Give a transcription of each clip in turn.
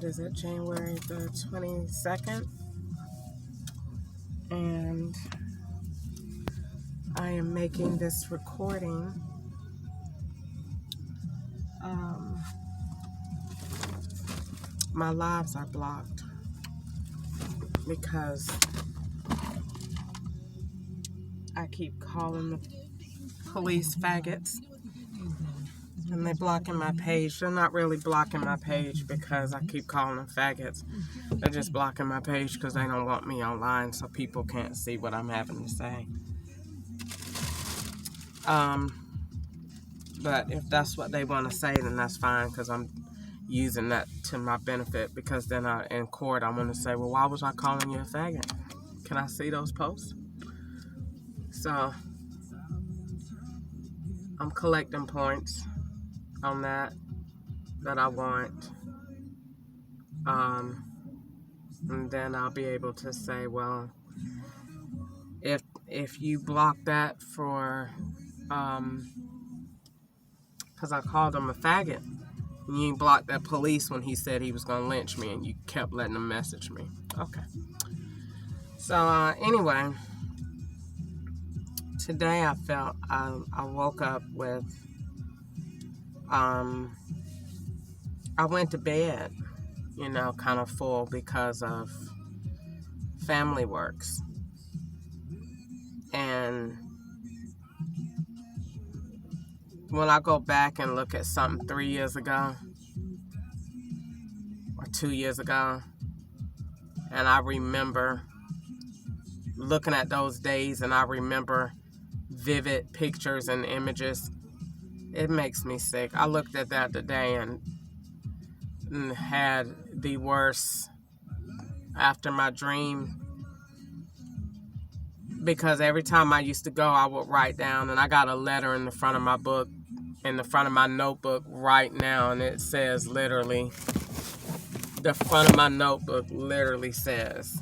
what is it, January the 22nd, and I am making this recording my lives are blocked because I keep calling the police faggots and they're blocking my page. They're not really blocking my page because I keep calling them faggots. They're just blocking my page because they don't want me online so people can't see what I'm having to say. But if that's what they want to say, then that's fine, because I'm using that to my benefit, because then in court I'm going to say, well, why was I calling you a faggot? Can I see those posts? So I'm collecting points on that I want. And then I'll be able to say, well, if you block that for, because I called him a faggot, and you blocked that police when he said he was going to lynch me, and you kept letting him message me. Okay. So, anyway, today I felt, I woke up with, I went to bed, kind of full because of Family Works. And when I go back and look at something 3 years ago or 2 years ago, and I remember looking at those days, and I remember vivid pictures and images, it makes me sick. I looked at that today and had the worst after my dream, because every time I used to go, I would write down, and I got a letter in the front of my book, in the front of my notebook right now, and it says literally, the front of my notebook literally says,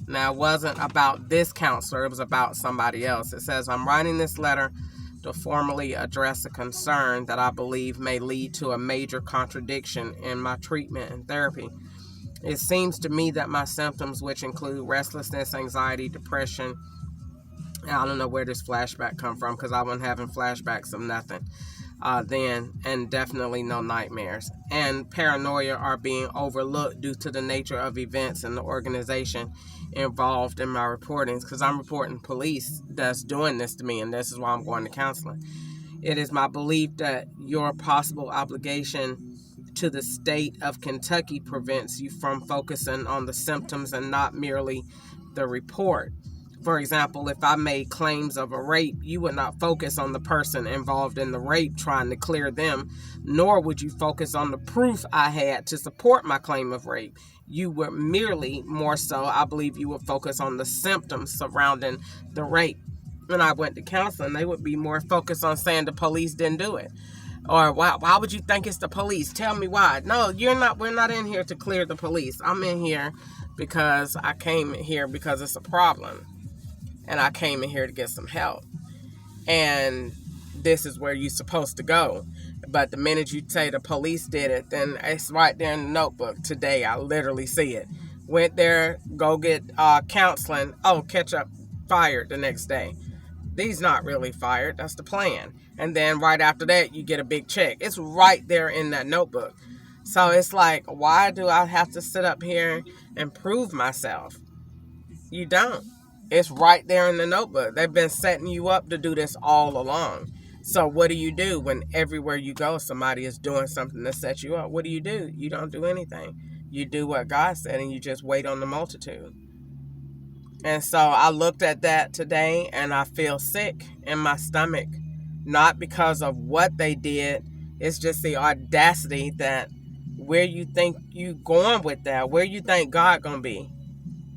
now it wasn't about this counselor, it was about somebody else. It says, I'm writing this letter to formally address a concern that I believe may lead to a major contradiction in my treatment and therapy. It seems to me that my symptoms, which include restlessness, anxiety, depression, I don't know where this flashback come from, because I wasn't having flashbacks of nothing then, and definitely no nightmares, and paranoia are being overlooked due to the nature of events and the organization involved in my reportings, because I'm reporting police that's doing this to me, and this is why I'm going to counseling. It is my belief that your possible obligation to the state of Kentucky prevents you from focusing on the symptoms and not merely the report. For example, if I made claims of a rape, you would not focus on the person involved in the rape trying to clear them, nor would you focus on the proof I had to support my claim of rape. You would merely, more so, I believe you would focus on the symptoms surrounding the rape. When I went to counseling, they would be more focused on saying the police didn't do it. Or why would you think it's the police? Tell me why. No, we're not in here to clear the police. I'm in here because I came here because it's a problem. And I came in here to get some help. And this is where you're supposed to go. But the minute you say the police did it, then it's right there in the notebook. Today, I literally see it. Went there, go get counseling. Oh, catch up, fired the next day. These not really fired. That's the plan. And then right after that, you get a big check. It's right there in that notebook. So it's like, why do I have to sit up here and prove myself? You don't. It's right there in the notebook. They've been setting you up to do this all along. So what do you do when everywhere you go, somebody is doing something to set you up? What do? You don't do anything. You do what God said, and you just wait on the multitude. And so I looked at that today, and I feel sick in my stomach. Not because of what they did. It's just the audacity that where you think you going with that, where you think God gonna be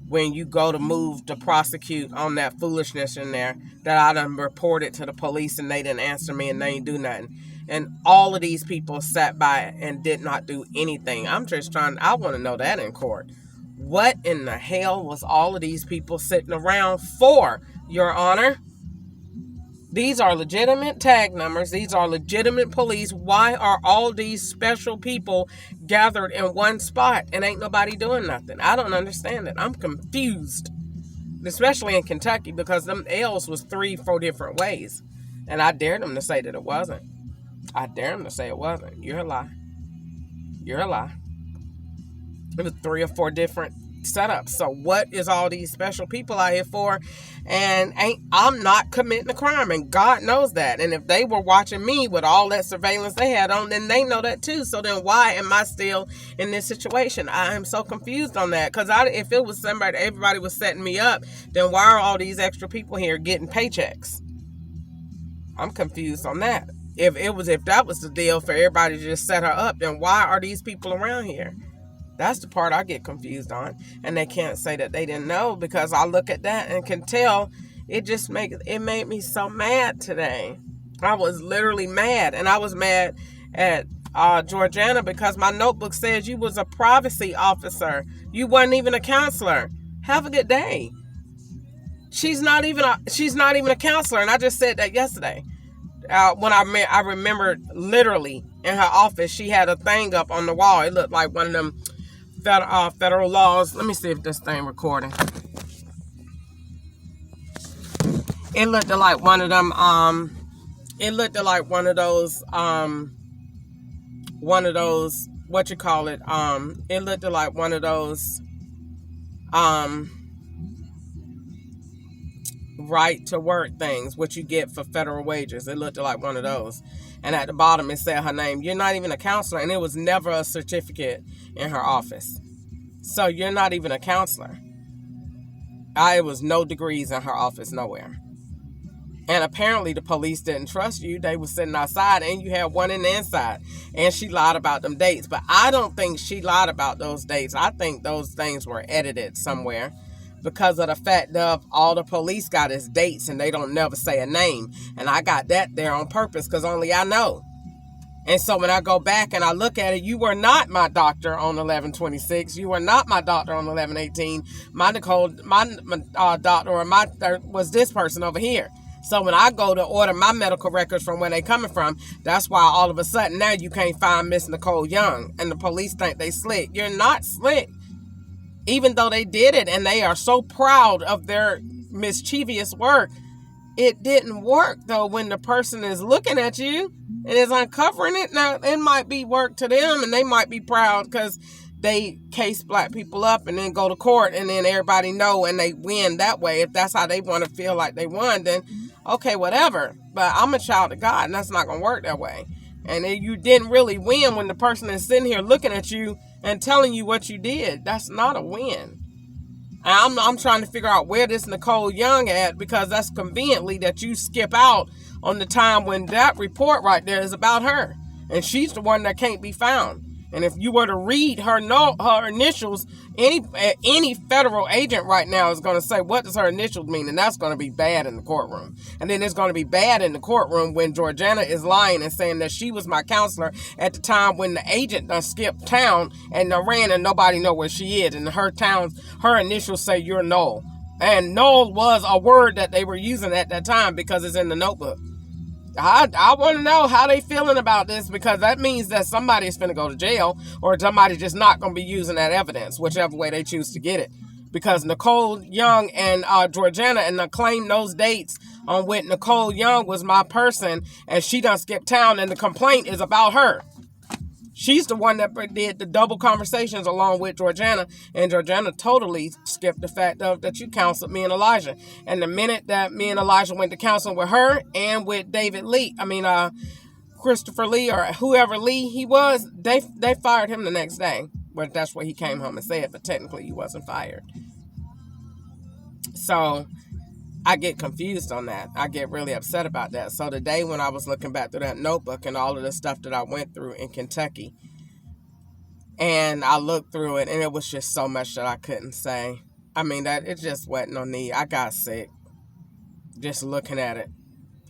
when you go to move to prosecute on that foolishness in there that I done reported to the police and they didn't answer me and they ain't do nothing. And all of these people sat by and did not do anything. I want to know that in court. What in the hell was all of these people sitting around for, Your Honor? These are legitimate tag numbers. These are legitimate police. Why are all these special people gathered in one spot and ain't nobody doing nothing? I don't understand it. I'm confused. Especially in Kentucky, because them L's was 3-4 different ways. And I dared them to say that it wasn't. I dare them to say it wasn't. You're a lie. You're a lie. It was 3 or 4 different setups. So what is all these special people out here for? And I'm not committing a crime, and God knows that. And if they were watching me with all that surveillance they had on, then they know that too. So then why am I still in this situation? I am so confused on that, because if it was somebody, everybody was setting me up, then why are all these extra people here getting paychecks? I'm confused on that. If that was the deal for everybody to just set her up, then why are these people around here? That's the part I get confused on. And they can't say that they didn't know, because I look at that and can tell. It made me so mad today. I was literally mad. And I was mad at Georgiana, because my notebook says you was a privacy officer. You wasn't even a counselor. Have a good day. She's not even a counselor. And I just said that yesterday. When I remembered literally in her office, she had a thing up on the wall. It looked like one of them federal laws. Let me see if this thing recording. It looked like one of them. It looked like one of those. What you call it? It looked like one of those. Right to work things, what you get for federal wages. It looked like one of those. And at the bottom it said her name. You're not even a counselor, and it was never a certificate in her office. So you're not even a counselor. It was no degrees in her office, nowhere. And apparently the police didn't trust you. They were sitting outside, and you had one in the inside. And she lied about them dates. But I don't think she lied about those dates. I think those things were edited somewhere, because of the fact of all the police got is dates, and they don't never say a name. And I got that there on purpose, because only I know. And so when I go back and I look at it, you were not my doctor on 11/26. You were not my doctor on 11/18. My doctor was this person over here. So when I go to order my medical records from where they coming from, that's why all of a sudden now you can't find Miss Nicole Young, and the police think they slick. You're not slick. Even though they did it and they are so proud of their mischievous work, it didn't work, though, when the person is looking at you and is uncovering it. Now, it might be work to them, and they might be proud because they case black people up and then go to court, and then everybody know, and they win that way. If that's how they want to feel like they won, then okay, whatever. But I'm a child of God, and that's not going to work that way. And you didn't really win when the person is sitting here looking at you and telling you what you did. That's not a win. And I'm trying to figure out where this Nicole Young at, because that's conveniently that you skip out on the time when that report right there is about her. And she's the one that can't be found. And if you were to read her initials, any federal agent right now is going to say, what does her initials mean? And that's going to be bad in the courtroom. And then it's going to be bad in the courtroom when Georgiana is lying and saying that she was my counselor at the time when the agent done skipped town and ran and nobody know where she is. And her initials say you're Noel. And Noel was a word that they were using at that time because it's in the notebook. I want to know how they feeling about this, because that means that somebody is going to go to jail, or somebody just not going to be using that evidence, whichever way they choose to get it. Because Nicole Young and Georgiana and the claim those dates on when Nicole Young was my person, and she done skipped town, and the complaint is about her. She's the one that did the double conversations along with Georgiana, and Georgiana totally skipped the fact of that you counseled me and Elijah. And the minute that me and Elijah went to counseling with her and with Christopher Lee, or whoever Lee he was, they fired him the next day. But that's what he came home and said, but technically he wasn't fired. So I get confused on that. I get really upset about that. So today when I was looking back through that notebook and all of the stuff that I went through in Kentucky, and I looked through it, and it was just so much that I couldn't say. I mean, that it just wasn't no need. I got sick just looking at it.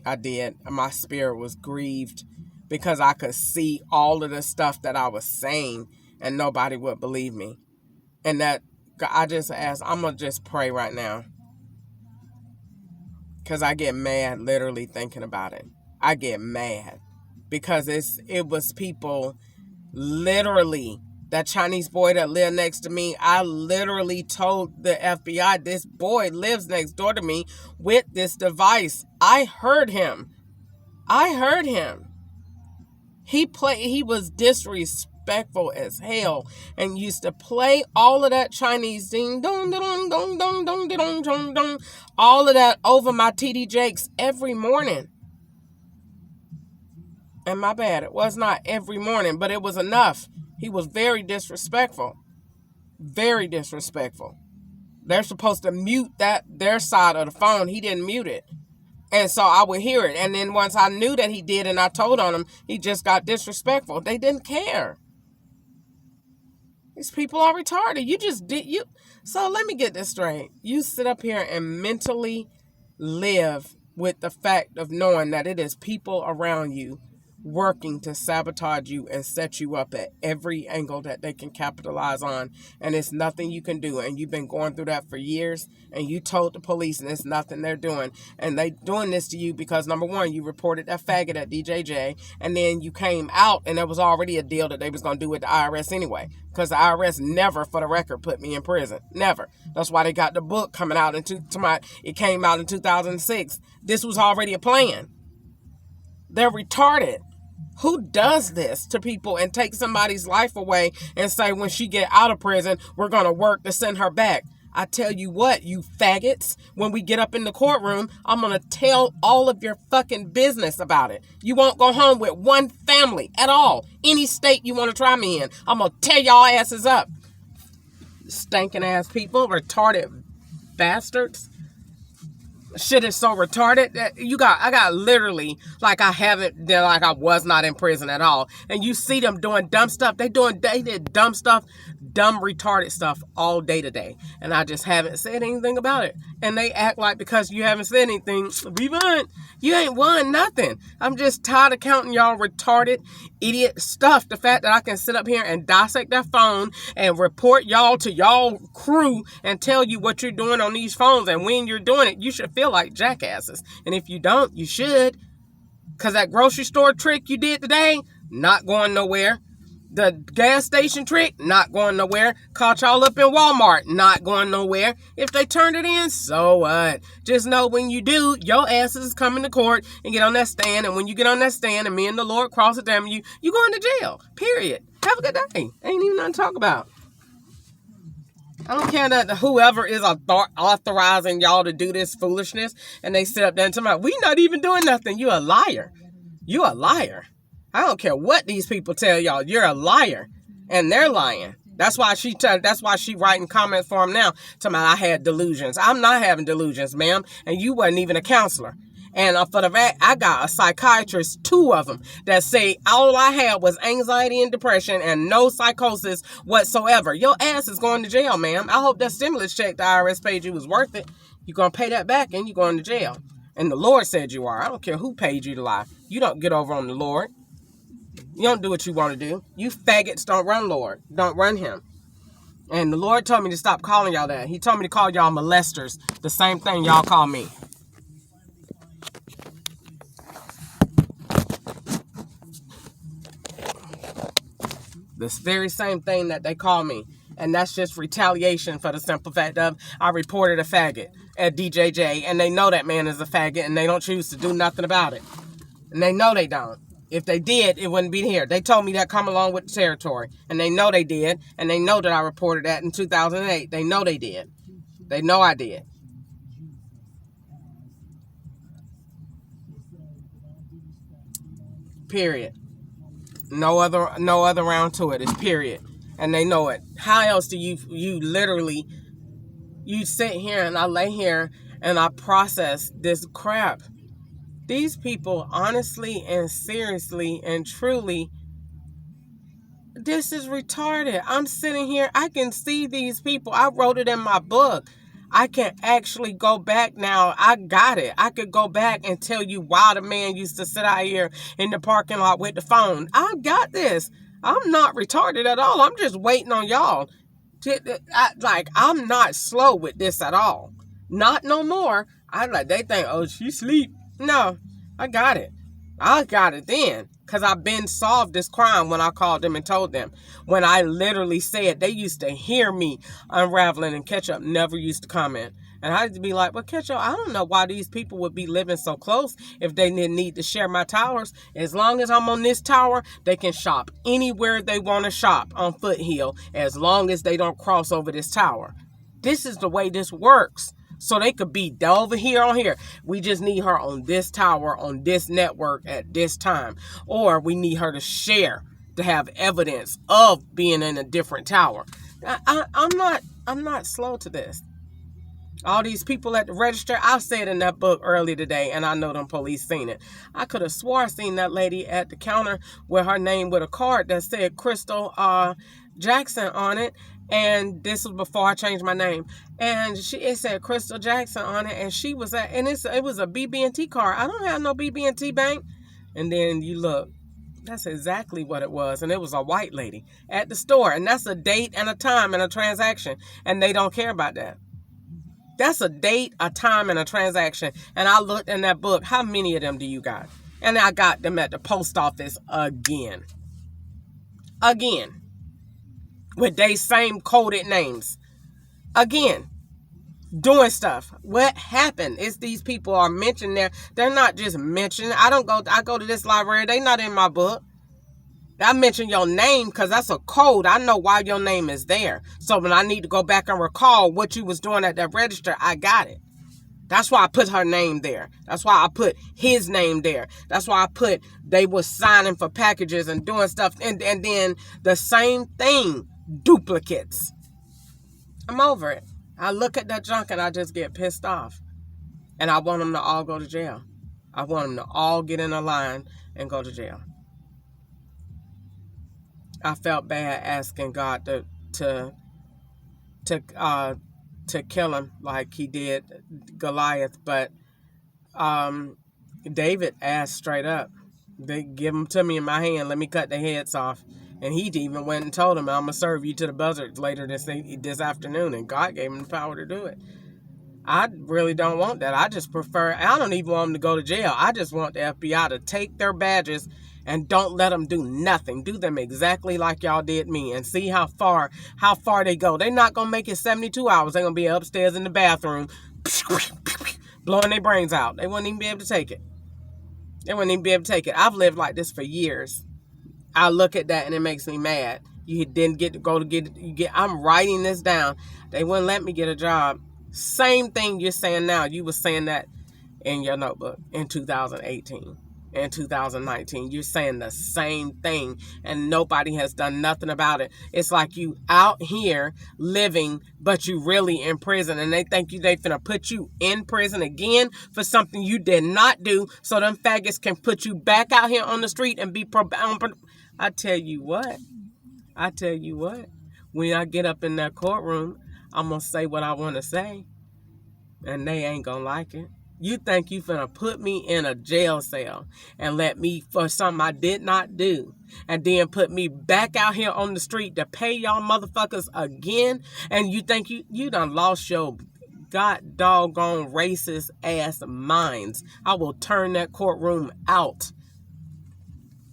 I did. My spirit was grieved because I could see all of the stuff that I was saying and nobody would believe me. And that I just asked, I'm going to just pray right now. Because I get mad literally thinking about it. I get mad. Because it was people literally, that Chinese boy that lived next to me, I literally told the FBI, this boy lives next door to me with this device. I heard him. He was disrespectful as hell and used to play all of that Chinese ding dong dong dong dong dong dong dong dong, all of that over my TD Jakes every morning. And my bad, it was not every morning, but it was enough. He was very disrespectful. Very disrespectful. They're supposed to mute their side of the phone. He didn't mute it. And so I would hear it. And then once I knew that he did and I told on him, he just got disrespectful. They didn't care. These people are retarded. So let me get this straight. You sit up here and mentally live with the fact of knowing that it is people around you working to sabotage you and set you up at every angle that they can capitalize on, and it's nothing you can do, and you've been going through that for years, and you told the police and it's nothing they're doing, and they doing this to you because, number one, you reported that faggot at DJJ, and then you came out and there was already a deal that they was going to do with the IRS anyway, because the IRS never, for the record, put me in prison. Never. That's why they got the book coming out it came out in 2006. This was already a plan. They're retarded. Who does this to people and take somebody's life away and say when she get out of prison, we're going to work to send her back? I tell you what, you faggots, when we get up in the courtroom, I'm going to tell all of your fucking business about it. You won't go home with one family at all. Any state you want to try me in, I'm going to tear y'all asses up. Stinking ass people, retarded bastards. Shit is so retarded that I got literally like I was not in prison at all. And you see them doing dumb stuff. They did dumb stuff, dumb retarded stuff all day today. And I just haven't said anything about it. And they act like because you haven't said anything, we won. You ain't won nothing. I'm just tired of counting y'all retarded, idiot stuff. The fact that I can sit up here and dissect that phone and report y'all to y'all crew and tell you what you're doing on these phones. And when you're doing it, you should feel like jackasses. And if you don't, you should. Because that grocery store trick you did today, not going nowhere. The gas station trick, not going nowhere. Caught y'all up in Walmart, not going nowhere. If they turned it in, so what? Just know when you do, your asses is coming to court and get on that stand. And when you get on that stand and me and the Lord cross-examine you, you going to jail. Period. Have a good day. Ain't even nothing to talk about. I don't care that whoever is authorizing y'all to do this foolishness and they sit up there and tell me, we not even doing nothing. You a liar. You a liar. I don't care what these people tell y'all. You're a liar. And they're lying. That's why she writing comments for him now. Talking about I had delusions. I'm not having delusions, ma'am. And you wasn't even a counselor. And for the fact, I got a psychiatrist, 2 of them, that say all I had was anxiety and depression and no psychosis whatsoever. Your ass is going to jail, ma'am. I hope that stimulus check the IRS paid you was worth it. You're going to pay that back and you're going to jail. And the Lord said you are. I don't care who paid you to lie. You don't get over on the Lord. You don't do what you want to do. You faggots don't run Lord. Don't run him. And the Lord told me to stop calling y'all that. He told me to call y'all molesters. The same thing y'all call me. This very same thing that they call me. And that's just retaliation for the simple fact of I reported a faggot at DJJ. And they know that man is a faggot and they don't choose to do nothing about it. And they know they don't. If they did, it wouldn't be here. They told me that come along with the territory. And they know they did. And they know that I reported that in 2008. They know they did. They know I did. Period. No other round to it. It's period. And they know it. How else do you literally, you sit here and I lay here and I process this crap. These people, honestly and seriously and truly, this is retarded. I'm sitting here. I can see these people. I wrote it in my book. I can actually go back now. I got it. I could go back and tell you why the man used to sit out here in the parking lot with the phone. I got this. I'm not retarded at all. I'm just waiting on y'all. I'm not slow with this at all. Not no more. They think, oh, she sleep. No, I got it. I got it then. Because I've been solved this crime when I called them and told them. When I literally said, they used to hear me unraveling, and Ketchup never used to comment. And I had to be like, well, Ketchup, I don't know why these people would be living so close if they didn't need to share my towers. As long as I'm on this tower, they can shop anywhere they want to shop on Foothill, as long as they don't cross over this tower. This is the way this works. So they could be over here on here. We just need her on this tower, on this network at this time. Or we need her to share, to have evidence of being in a different tower. I'm not slow to this. All these people at the register, I said in that book earlier today, and I know them police seen it. I could have swore I seen that lady at the counter with her name with a card that said Crystal Jackson on it. And this was before I changed my name. And it said Crystal Jackson on it. And she was at, and it was a BB&T card. I don't have no BB&T bank. And then you look, that's exactly what it was. And it was a white lady at the store. And that's a date and a time and a transaction. And they don't care about that. That's a date, a time, and a transaction. And I looked in that book. How many of them do you got? And I got them at the post office again. Again. With they same coded names. Again. Doing stuff. What happened is these people are mentioned there. They're not just mentioned. I go to this library. They're not in my book. I mention your name because that's a code. I know why your name is there. So when I need to go back and recall what you was doing at that register, I got it. That's why I put her name there. That's why I put his name there. That's why I put they was signing for packages and doing stuff. And then the same thing. Duplicates. I'm over it. I look at that junk and I just get pissed off. And I want them to all go to jail. I want them to all get in a line and go to jail. I felt bad asking God to kill him like he did Goliath, but David asked straight up, "They give them to me in my hand. Let me cut their heads off." And he even went and told him, "I'm gonna serve you to the buzzards later this afternoon." And God gave him the power to do it. I really don't want that. I just prefer. I don't even want them to go to jail. I just want the FBI to take their badges and don't let them do nothing. Do them exactly like y'all did me and see how far they go. They're not going to make it 72 hours. They're going to be upstairs in the bathroom blowing their brains out. They wouldn't even be able to take it. They wouldn't even be able to take it. I've lived like this for years. I look at that and it makes me mad. You didn't get to go to get it. I'm writing this down. They wouldn't let me get a job. Same thing you're saying now. You were saying that in your notebook in 2018. In 2019, you're saying the same thing and nobody has done nothing about it. It's like you out here living, but you really in prison, and they think they finna put you in prison again for something you did not do, so them faggots can put you back out here on the street and be I tell you what, when I get up in that courtroom, I'm gonna say what I want to say, and they ain't gonna like it. You think you finna put me in a jail cell and let me for something I did not do, and then put me back out here on the street to pay y'all motherfuckers again? And you think you done lost your god doggone racist ass minds? I will turn that courtroom out.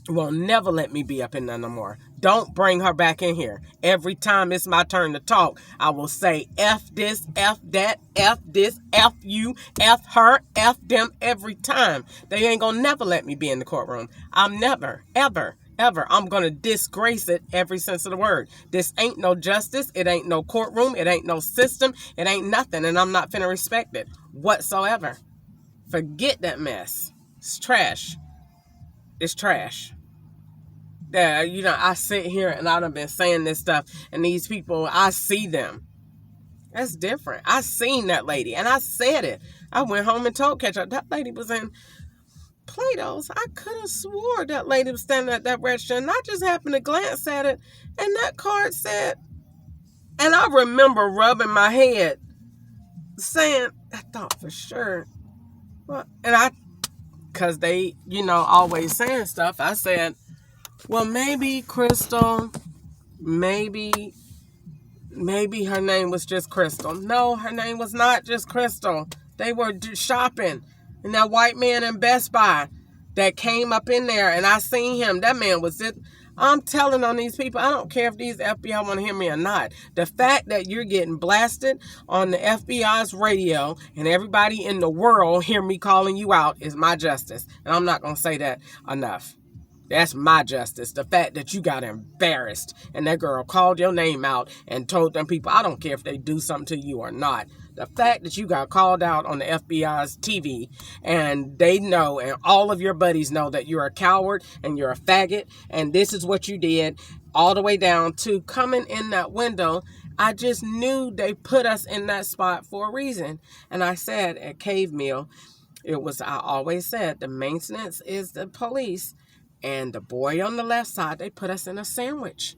You will never let me be up in there no more. Don't bring her back in here. Every time it's my turn to talk, I will say F this, F that, F this, F you, F her, F them every time. They ain't gonna never let me be in the courtroom. I'm never, ever, ever. I'm gonna disgrace it every sense of the word. This ain't no justice. It ain't no courtroom. It ain't no system. It ain't nothing. And I'm not finna respect it whatsoever. Forget that mess. It's trash. It's trash. Yeah, I sit here and I've been saying this stuff, and these people, I see them. That's different. I seen that lady, and I said it. I went home and told Ketchup, that lady was in Plato's. I could have swore that lady was standing at that register, and I just happened to glance at it, and that card said, and I remember rubbing my head, saying, I thought for sure. Well, and because they, always saying stuff, I said, well, maybe Crystal, maybe her name was just Crystal. No, her name was not just Crystal. They were shopping. And that white man in Best Buy that came up in there, and I seen him. That man was it. I'm telling on these people, I don't care if these FBI want to hear me or not. The fact that you're getting blasted on the FBI's radio and everybody in the world hear me calling you out is my justice. And I'm not going to say that enough. That's my justice. The fact that you got embarrassed and that girl called your name out and told them people, I don't care if they do something to you or not. The fact that you got called out on the FBI's TV and they know and all of your buddies know that you're a coward and you're a faggot and this is what you did, all the way down to coming in that window. I just knew they put us in that spot for a reason. And I said at Cave Mill, I always said the maintenance is the police. And the boy on the left side, they put us in a sandwich.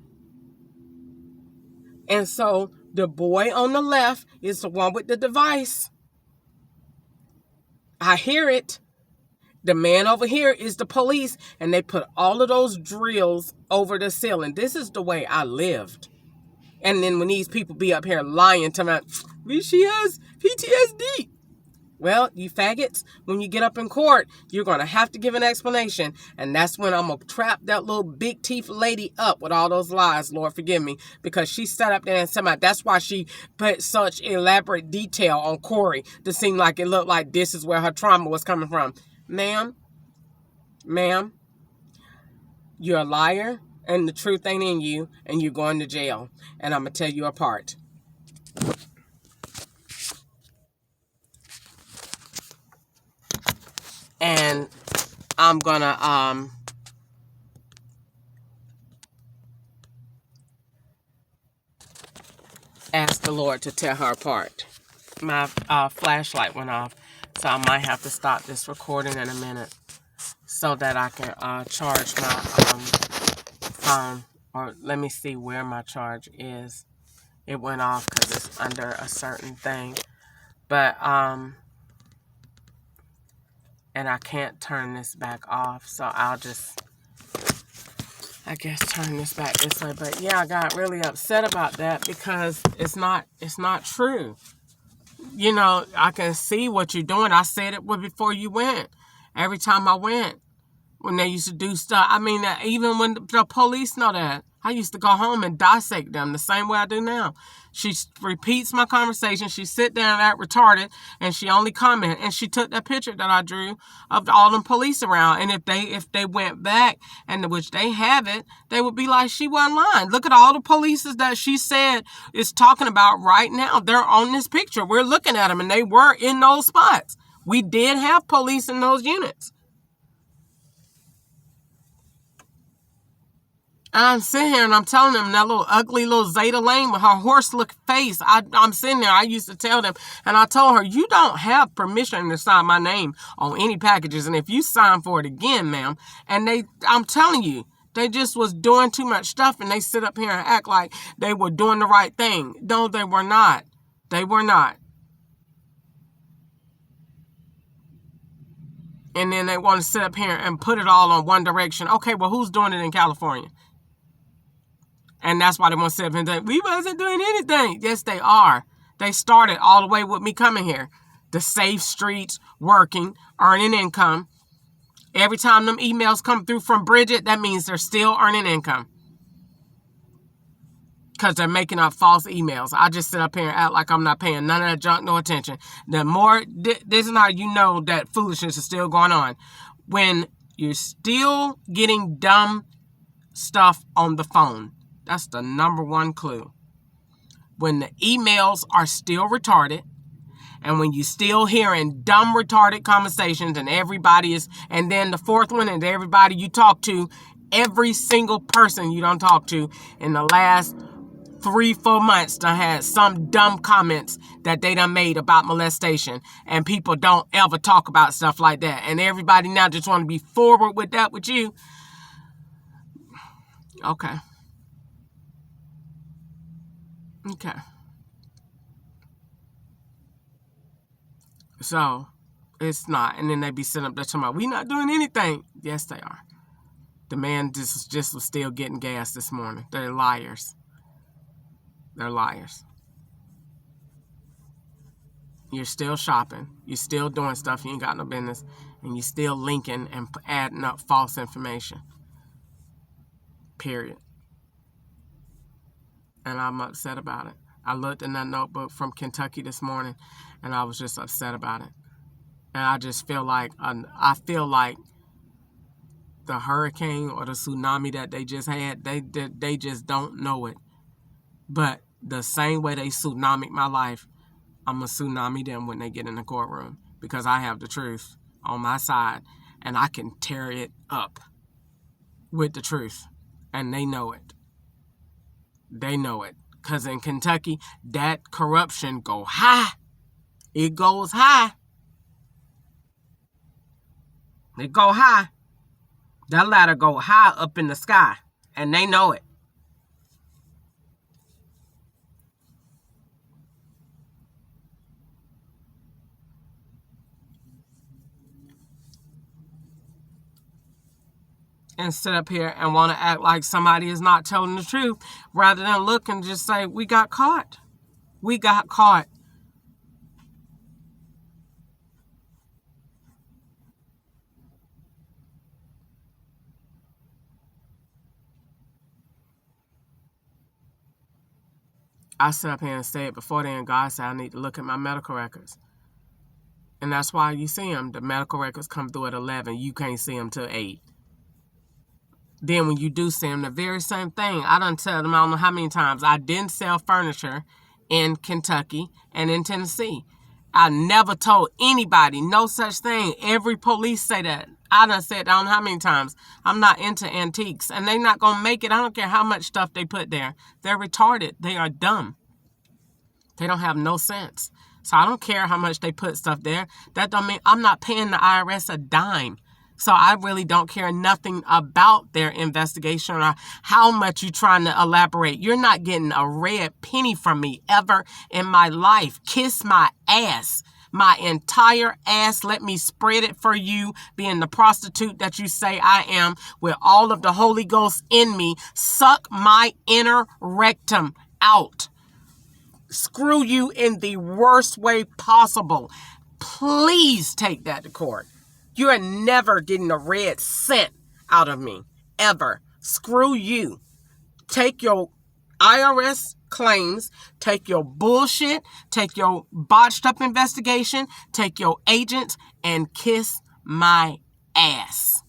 And so the boy on the left is the one with the device. I hear it. The man over here is the police. And they put all of those drills over the ceiling. This is the way I lived. And then when these people be up here lying to me, she has PTSD. Well, you faggots, when you get up in court, you're going to have to give an explanation. And that's when I'm going to trap that little big teeth lady up with all those lies, Lord forgive me. Because she sat up there and said, that's why she put such elaborate detail on Corey to seem like it looked like this is where her trauma was coming from. Ma'am, you're a liar and the truth ain't in you and you're going to jail. And I'm going to tell you apart. And I'm going to ask the Lord to tear her apart. My flashlight went off, so I might have to stop this recording in a minute so that I can charge my phone. Or let me see where my charge is. It went off because it's under a certain thing. But, and I can't turn this back off, so I'll just, I guess, turn this back this way. But yeah, I got really upset about that because it's not true. You know, I can see what you're doing. I said it before you went. Every time I went, when they used to do stuff. I mean, even when the police know that, I used to go home and dissect them the same way I do now. She repeats my conversation. She sit down act retarded, and she only comment. And she took that picture that I drew of all them police around. And if they went back, and which they have it, they would be like, she wasn't lying. Look at all the police that she said is talking about right now. They're on this picture. We're looking at them, and they were in those spots. We did have police in those units. And I'm sitting here and I'm telling them that little ugly little Zeta Lane with her horse-look face. I'm sitting there. I used to tell them. And I told her, you don't have permission to sign my name on any packages. And if you sign for it again, ma'am. And I'm telling you, they just was doing too much stuff. And they sit up here and act like they were doing the right thing. No, they were not. They were not. And then they want to sit up here and put it all on one direction. Okay, well, who's doing it in California? And that's why they want to sit up and say, we wasn't doing anything. Yes, they are. They started all the way with me coming here. The safe streets, working, earning income. Every time them emails come through from Bridget, that means they're still earning income. Because they're making up false emails. I just sit up here and act like I'm not paying none of that junk no attention. The more, this is how you know that foolishness is still going on. When you're still getting dumb stuff on the phone. That's the number one clue. When the emails are still retarded, and when you still hearing dumb, retarded conversations, and everybody is, and then the fourth one, and everybody you talk to, every single person you don't talk to in the last 3-4 months done had some dumb comments that they done made about molestation, and people don't ever talk about stuff like that, and everybody now just want to be forward with that with you. Okay. So, it's not. And then they be sitting up there talking about, we not doing anything. Yes, they are. The man just was still getting gas this morning. They're liars. They're liars. You're still shopping. You're still doing stuff you ain't got no business. And you're still linking and adding up false information. Period. And I'm upset about it. I looked in that notebook from Kentucky this morning, and I was just upset about it. And I just feel like, the hurricane or the tsunami that they just had, they just don't know it. But the same way they tsunamied my life, I'm going to tsunami them when they get in the courtroom, because I have the truth on my side, and I can tear it up with the truth. And they know it. They know it. Because in Kentucky, that corruption go high. It goes high. It go high. That ladder go high up in the sky. And they know it. And sit up here and want to act like somebody is not telling the truth, rather than look and just say, we got caught. We got caught. I sit up here and say it before then. God said I need to look at my medical records. And that's why you see them. The medical records come through at 11. You can't see them till 8. Then when you do see them, the very same thing. I done tell them I don't know how many times. I didn't sell furniture in Kentucky and in Tennessee. I never told anybody no such thing. Every police say that. I done said I don't know how many times. I'm not into antiques. And they not going to make it. I don't care how much stuff they put there. They're retarded. They are dumb. They don't have no sense. So I don't care how much they put stuff there. That don't mean I'm not paying the IRS a dime. So I really don't care nothing about their investigation or how much you're trying to elaborate. You're not getting a red penny from me ever in my life. Kiss my ass. My entire ass. Let me spread it for you, being the prostitute that you say I am, with all of the Holy Ghost in me. Suck my inner rectum out. Screw you in the worst way possible. Please take that to court. You are never getting a red cent out of me. Ever. Screw you. Take your IRS claims, take your bullshit, take your botched up investigation, take your agents, and kiss my ass.